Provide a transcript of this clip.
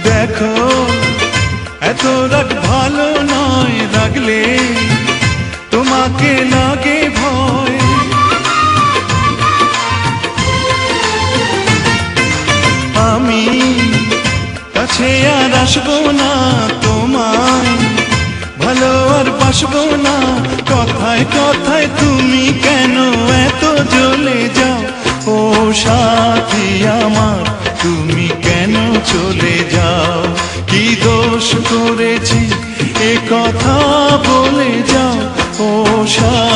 দেখো এত রাগ ভালো নয়, রাগলে তোমাকে লাগে ভয়। আমি কাছে আর আসবো না, তোমায় ভালো আর বাসবো না। কথায় কথায় তুমি কেন এত জ্বলে যাও, ও সাথী আমার তুমি কেন চলে যাও? কি দোষ করেছি এ কথা বলে যাও, ও সাথী।